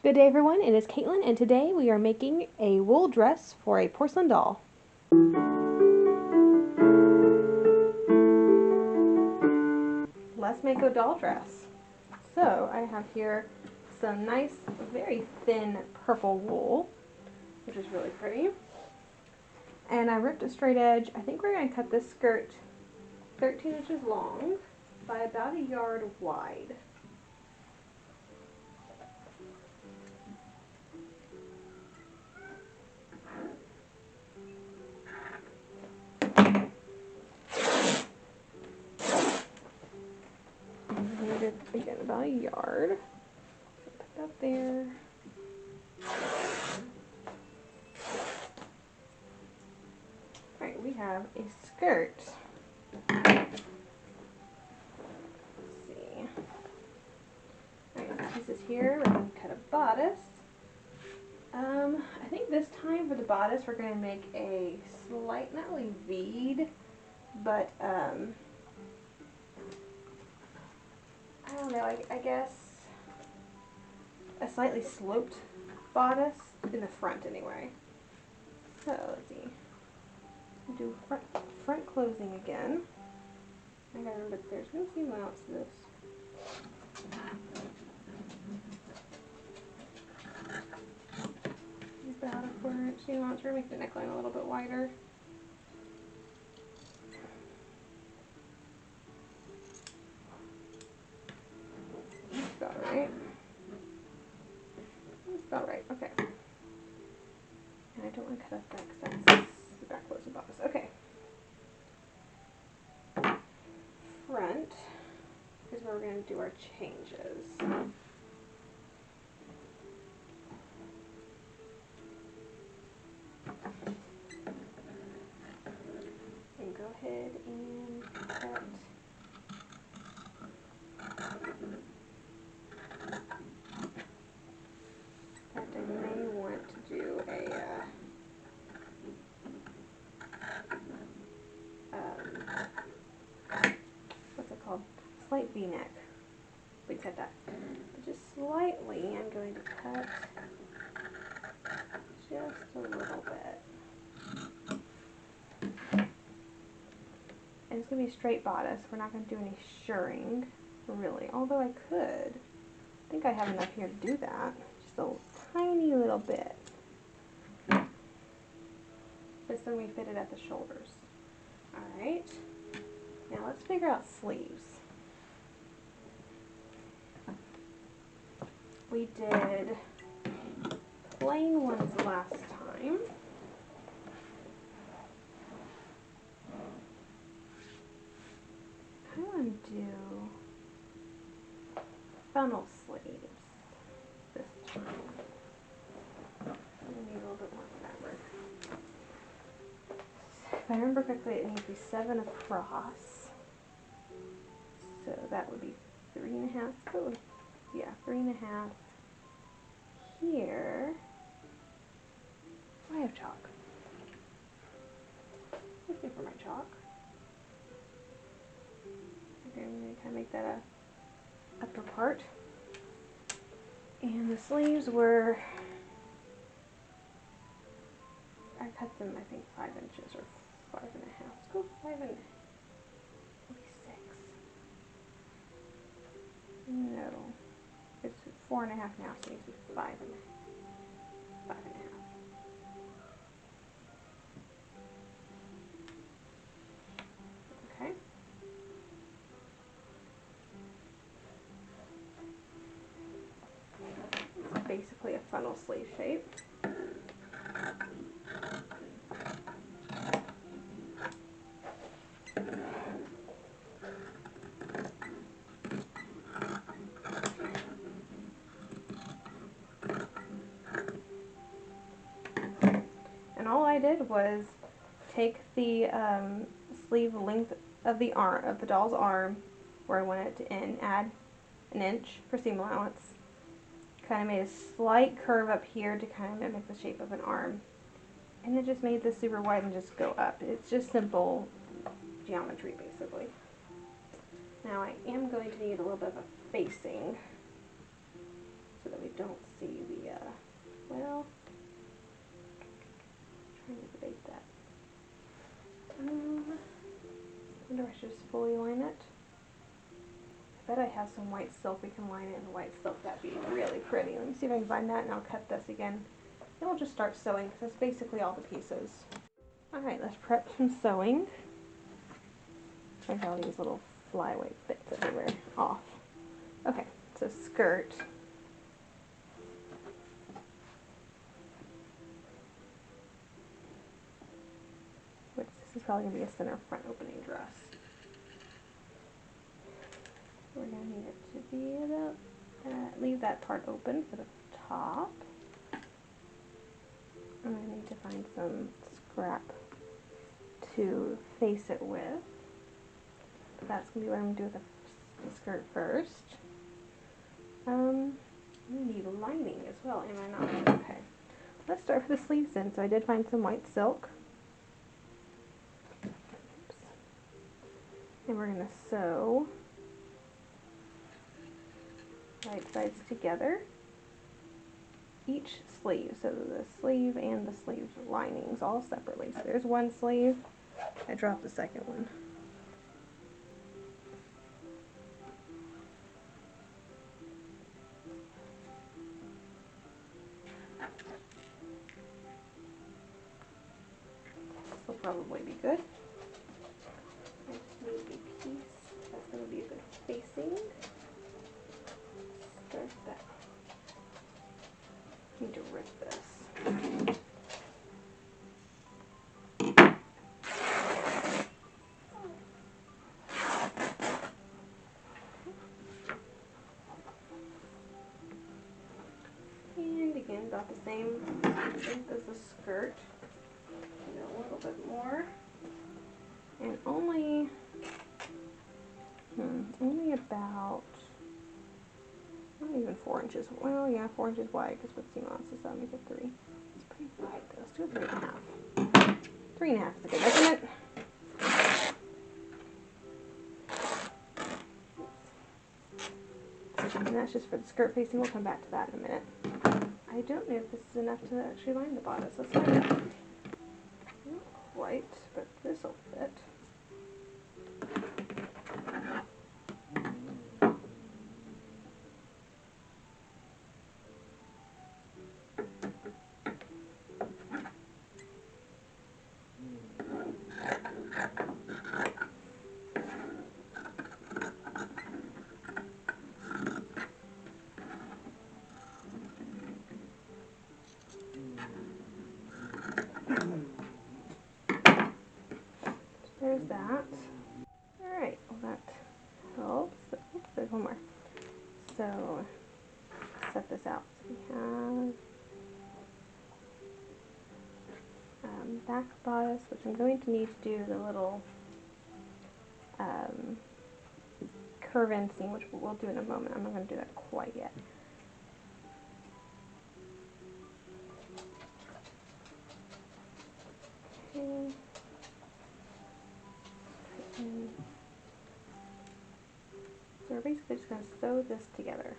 Good day everyone, it is Caitlin and today we are making a wool dress for a porcelain doll. Let's make a doll dress. So I have here some nice, very thin purple wool, which is really pretty. And I ripped a straight edge. I think we're going to cut this skirt 13 inches long by about a yard wide. Again, about a yard. Put that there. Alright, we have a skirt. Let's see. Alright, pieces here. We're going to cut a bodice. I think this time for the bodice we're going to make a slight, not really V'd, but I don't know, I guess a slightly sloped bodice in the front anyway. So let's see. Do front closing again. I gotta remember there's no seam allowance to this. Use about a 1/4 inch seam allowance. We're gonna make the neckline a little bit wider. That's about right. That's about right. Okay. And I don't want to cut off that because that's the back closing bodice. Okay. Front is where we're going to do our changes. And go ahead and cut. I may want to do a what's it called? Slight V-neck. We cut that. But just slightly, I'm going to cut just a little bit. And it's going to be a straight bodice. We're not going to do any shirring, really. Although I could. I think I have enough here to do that. Just a tiny little bit. Just so we fit it at the shoulders. Alright. Now let's figure out sleeves. We did plain ones last time. I want to do funnel sleeves this time. I need a little bit more fabric. If I remember correctly, it needs to be 7 across. So that would be 3.5. Oh, yeah, 3.5 here. I have chalk. Looking for my chalk. Okay, I'm going to kind of make that a upper part. And the sleeves were, I cut them I think 5 inches or 5.5. Let's go 5 and maybe 6. No, it's 4.5 now, so it needs to be 5.5. Okay. It's basically a funnel sleeve shape. And all I did was take the sleeve length of the arm, of the doll's arm, where I wanted it to end, add 1 inch for seam allowance. Kind of made a slight curve up here to kind of mimic the shape of an arm. And then just made this super wide and just go up. It's just simple geometry, basically. Now I am going to need a little bit of a facing so that we don't see the, well, I'm trying to debate that. I wonder if I should just fully line it. I bet I have some white silk. We can line it in white silk. That'd be really pretty. Let me see if I can find that, and I'll cut this again. Then we'll just start sewing, because that's basically all the pieces. Alright, let's prep some sewing. Take all these little flyaway bits everywhere off. Okay, so skirt. Which this is probably going to be a center front opening dress. We're going to need it to be about, leave that part open for the top. And I need to find some scrap to face it with. But that's going to be what I'm going to do with the skirt first. I need lining as well, am I not? Okay. Let's start with the sleeves then. So I did find some white silk. Oops. And we're going to sew right sides together. Each sleeve, so the sleeve and the sleeve linings all separately. So there's one sleeve. I dropped the second one. This will probably be good. I just need a piece that's going to be a good spacing. Start that. I need to rip this. And again, about the same length as the skirt. Maybe a little bit more. And only about, not even 4 inches. Well, yeah, 4 inches wide, because with seam allowance, so that makes it 3. It's pretty wide though. Let's do a 3.5. 3.5 is a good measurement. And that's just for the skirt facing. We'll come back to that in a minute. I don't know if this is enough to actually line the bodice. Let's find out. Not quite, but this will fit. There's that. Alright, well that helps. Oops, there's one more. So, set this out. So we have back bodice, which I'm going to need to do the little curve in seam, which we'll do in a moment. I'm not going to do that quite yet. Okay. So we're basically just going to sew this together.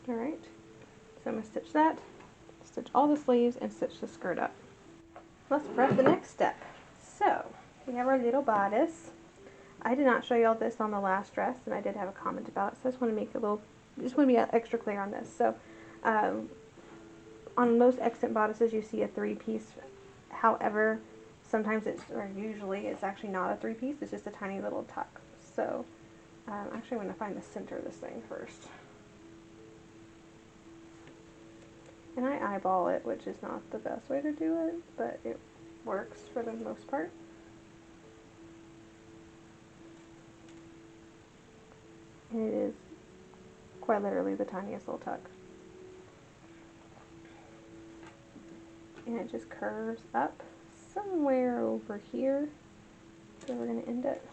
Alright, so I'm going to stitch that, stitch all the sleeves, and stitch the skirt up. Let's prep the next step. So, we have our little bodice. I did not show you all this on the last dress, and I did have a comment about it, so I just want to make a little, just want to be extra clear on this. So, on most extant bodices, you see a 3-piece. However, sometimes it's, or usually, it's actually not a 3-piece. It's just a tiny little tuck. So, actually, I'm going to find the center of this thing first. And I eyeball it, which is not the best way to do it, but it works for the most part. And it is quite literally the tiniest little tuck. And it just curves up somewhere over here. So we're going to end it.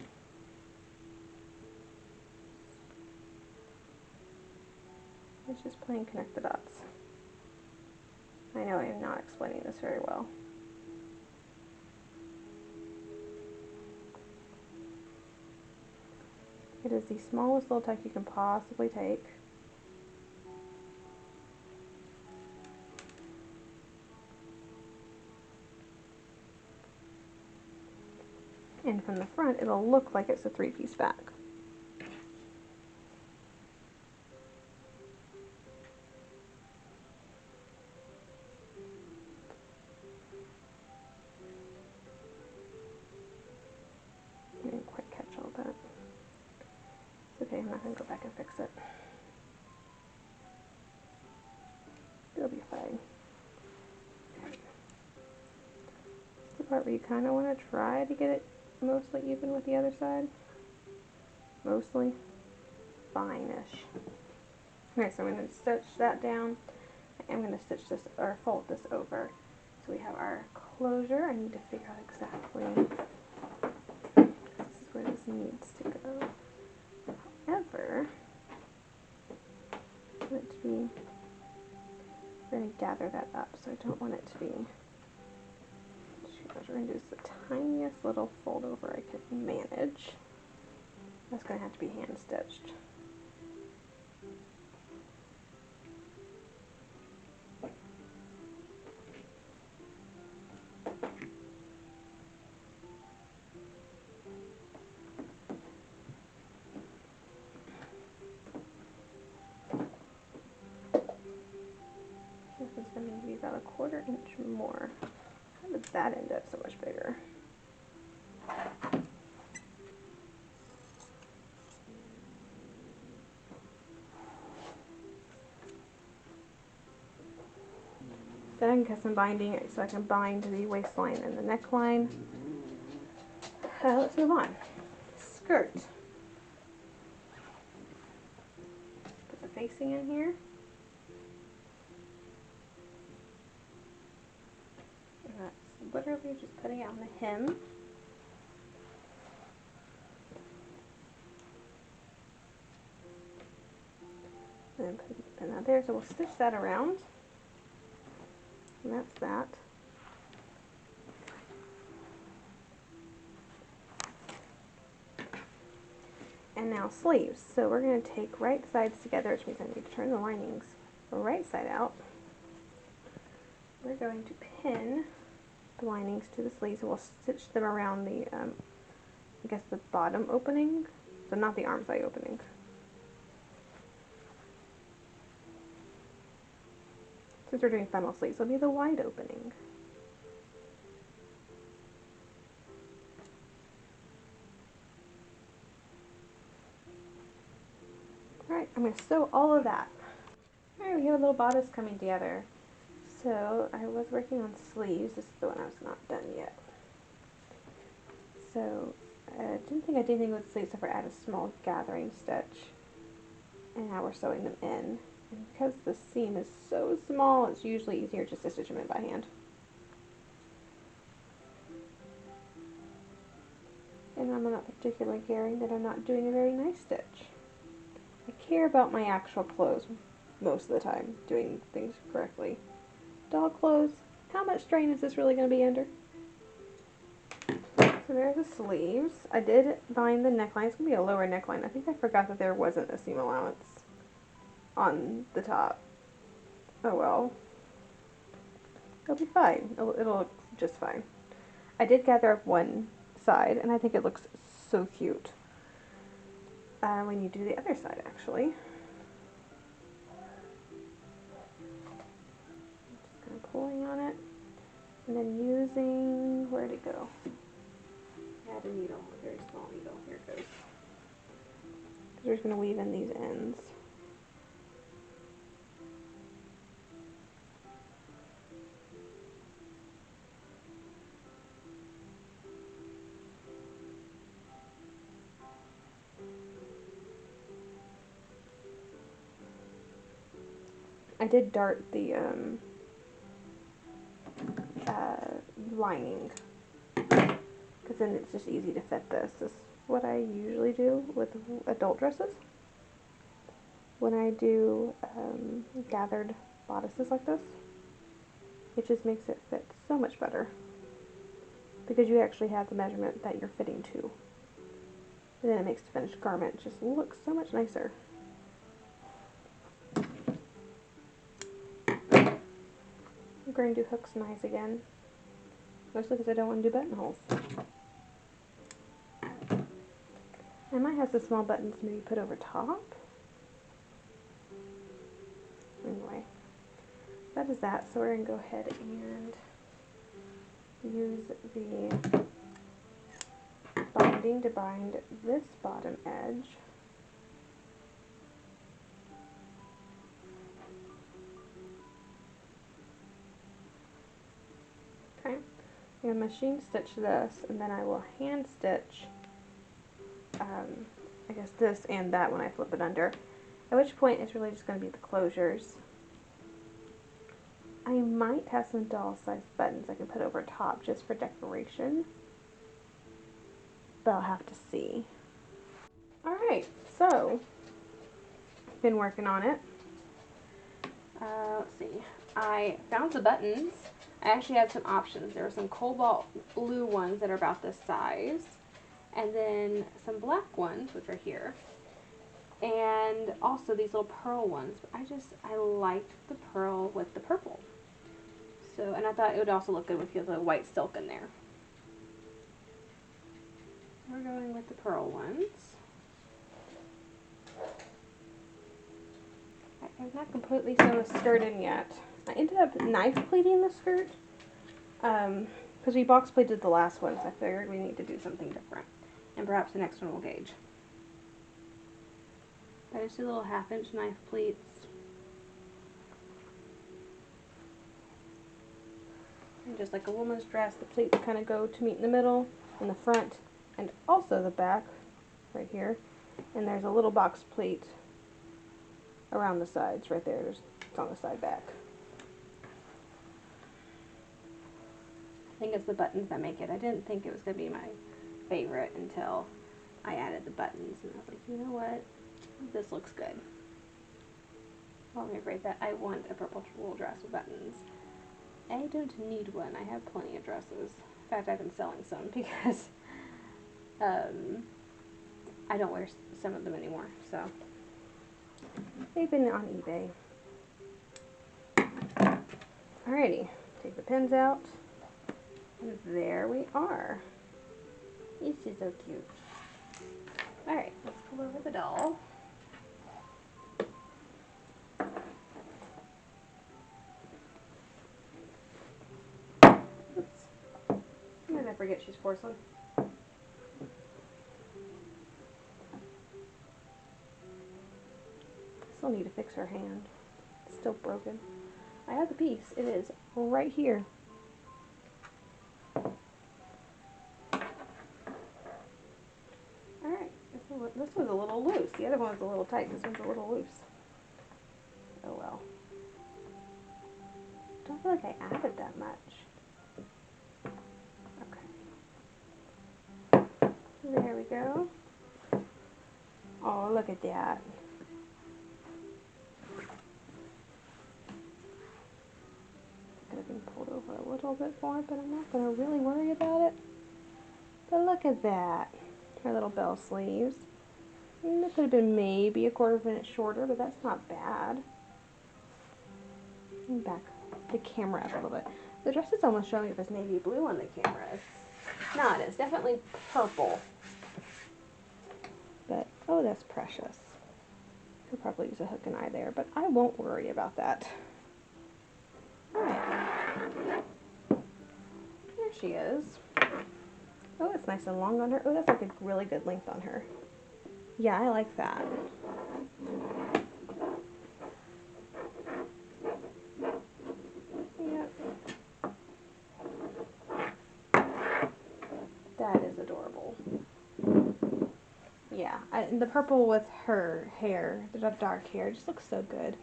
It's just plain connect the dots. I know I am not explaining this very well. It is the smallest little tuck you can possibly take. And from the front, it'll look like it's a 3-piece back. I didn't quite catch all that. It's okay, I'm not going to go back and fix it. It'll be fine. It's the part where you kind of want to try to get it mostly even with the other side. Mostly. Fine-ish. Okay, so I'm going to stitch that down. I'm going to stitch this, or fold this over. So we have our closure. I need to figure out exactly, this is where this needs to go. However, I want it to be, we're going to gather that up, so I don't want it to be, we're going to do the tiniest little fold over I can manage. That's going to have to be hand stitched. This is going to be about a 1/4 inch more. How did that end up so much bigger? Then I can cut some binding so I can bind the waistline and the neckline. Let's move on. Skirt. Put the facing in here. And that's literally just putting it on the hem. And then put that there. So we'll stitch that around. And that's that. And now sleeves. So we're going to take right sides together, which means I need to turn the linings right side out. We're going to pin the linings to the sleeves, and we'll stitch them around the, I guess the bottom opening, so not the arm side opening. Since we're doing funnel sleeves, it'll be the wide opening. Alright, I'm going to sew all of that. Alright, we have a little bodice coming together. So I was working on sleeves. This is the one I was not done yet. So I didn't think I did anything with sleeves except for add a small gathering stitch. And now we're sewing them in. And because the seam is so small, it's usually easier just to stitch them in by hand. And I'm not particularly caring that I'm not doing a very nice stitch. I care about my actual clothes most of the time, doing things correctly. Dog clothes, how much strain is this really going to be under? So there's the sleeves. I did bind the neckline. It's going to be a lower neckline. I think I forgot that there wasn't a seam allowance on the top. Oh well. It'll be fine. It'll look just fine. I did gather up one side, and I think it looks so cute when you do the other side, actually. Just kind of pulling on it, and then using, where'd it go? I had a needle, a very small needle. Here it goes. Because we're just going to weave in these ends. I did dart the lining, because then it's just easy to fit this. This is what I usually do with adult dresses. when I do gathered bodices like this. It just makes it fit so much better because you actually have the measurement that you're fitting to. And then it makes the finished garment just look so much nicer. I'm going to do hooks and eyes again, mostly because I don't want to do buttonholes. I might have some small buttons maybe put over top. Anyway, that is that. So we're going to go ahead and use the binding to bind this bottom edge. Okay, I'm going to machine stitch this, and then I will hand stitch I guess this and that when I flip it under, at which point it's really just going to be the closures. I might have some doll-sized buttons I can put over top just for decoration, but I'll have to see. Alright, so been working on it. Let's see. I found the buttons. I actually had some options. There were some cobalt blue ones that are about this size, and then some black ones, which are here, and also these little pearl ones. I liked the pearl with the purple. So, and I thought it would also look good with the white silk in there. We're going with the pearl ones. I've not completely sewn the skirt in yet. I ended up knife pleating the skirt because we box pleated the last one, so I figured we need to do something different. And perhaps the next one will gauge. But I just do little 1/2-inch knife pleats. And just like a woman's dress, the pleats kind of go to meet in the middle, in the front, and also the back, right here. And there's a little box pleat around the sides, right there. It's on the side back. I think it's the buttons that make it. I didn't think it was going to be my favorite until I added the buttons, and I was like, you know what, this looks good. Well, I'm afraid that I want a purple wool dress with buttons. I don't need one. I have plenty of dresses. In fact, I've been selling some because I don't wear some of them anymore, so they've been on eBay. Alrighty, take the pins out, and there we are. This is so cute. Alright, let's pull over the doll. Oops. Sometimes I forget she's porcelain. Still need to fix her hand. It's still broken. I have the piece. It is right here. Alright, this one's a little loose. The other one's a little tight. This one's a little loose. Oh well. Don't feel like I added that much. Okay. There we go. Oh, look at that. Could have been pulled over a little bit more, but I'm not going to really worry about it. But look at that. Her little bell sleeves. And it could have been maybe a 1/4 inch shorter, but that's not bad. Let me back the camera up a little bit. The dress is almost showing up as navy blue on the camera. It's not. It's definitely purple. But, oh, that's precious. Could probably use a hook and eye there, but I won't worry about that. Alright. There she is. Oh, it's nice and long on her. Oh, that's like a really good length on her. Yeah, I like that. Yep. That is adorable. Yeah, the purple with her hair, the dark hair, just looks so good.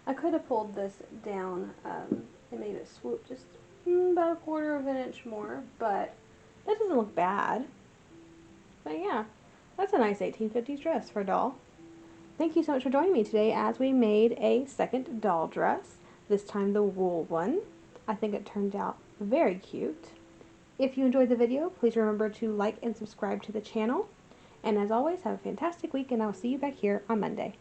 I could have pulled this down and made it swoop just about a 1/4 inch more, but that doesn't look bad. But yeah, that's a nice 1850s dress for a doll. thank you so much for joining me today as we made a second doll dress, this time the wool one. I think it turned out very cute. If you enjoyed the video, please remember to like and subscribe to the channel. And as always, have a fantastic week, and I'll see you back here on Monday.